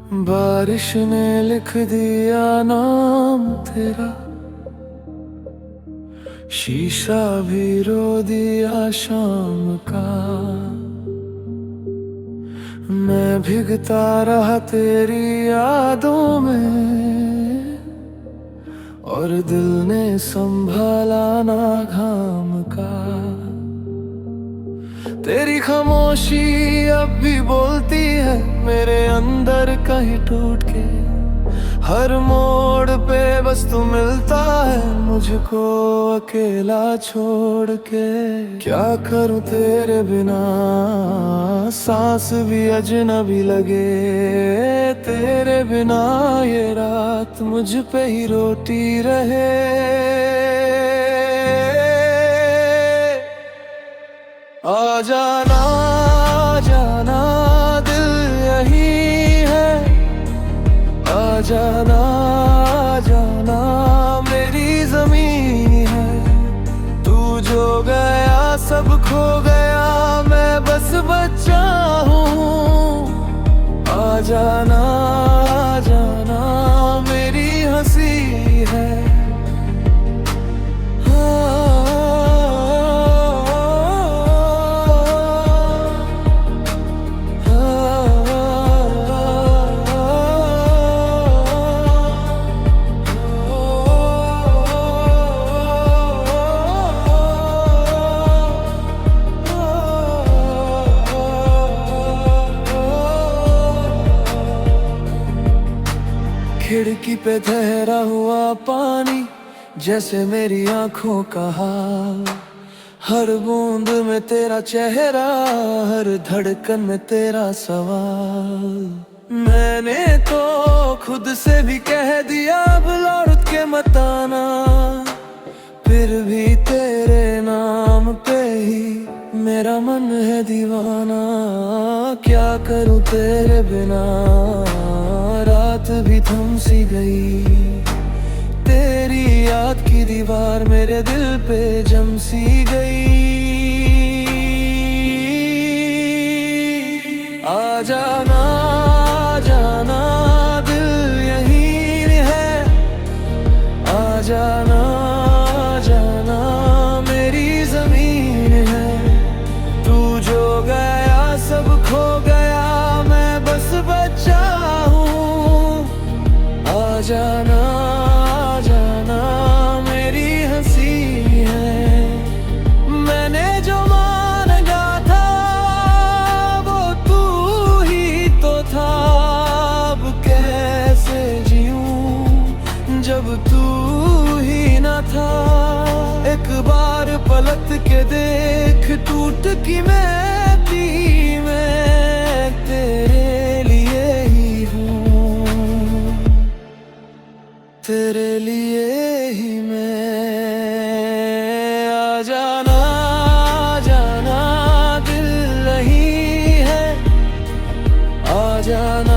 बारिश ने लिख दिया नाम तेरा, शीशा भी रो दिया शाम का। मैं भीगता रहा तेरी यादों में, और दिल ने संभाला ना घाम का। तेरी खामोशी अब भी बोलती है मेरे अंदर कहीं टूट के। हर मोड़ पे बस तू मिलता है मुझको अकेला छोड़ के। क्या करूं तेरे बिना, सांस भी अजनबी लगे। तेरे बिना ये रात मुझ पे ही रोती रहे। आ जाना जाना दिल यही है, आ जाना जाना मेरी जमीन है। तू जो गया सब खो गया, मैं बस बच्चा हूँ। आ जाना जाना मेरी हंसी है। खिड़की पे ठहरा हुआ पानी जैसे मेरी आंखों का हाल। हर बूंद में तेरा चेहरा, हर धड़कन में तेरा सवाल। मैंने तो खुद से भी कह दिया अब लौट के मत आना, फिर भी तेरे नाम पे ही मेरा मन है दीवाना। क्या करूं तेरे बिना, रात भी थम सी गई। तेरी याद की दीवार मेरे दिल पे जम सी गई। आ जाना जाना दिल यही है, आ जाना जाना मेरी जमीन है। तू जो गया सब खो गया, मैं बस बच्चा हूँ। आ जाना जाना मेरी हंसी है। मैंने जो मांगा था वो तू ही तो था। अब कैसे जीऊं जब तू ही ना था। एक बार पलट के देख टूट की मैं थी। मैं तेरे लिए ही हूँ, तेरे लिए ही मैं। आ जाना जाना दिल नहीं है, आ जाना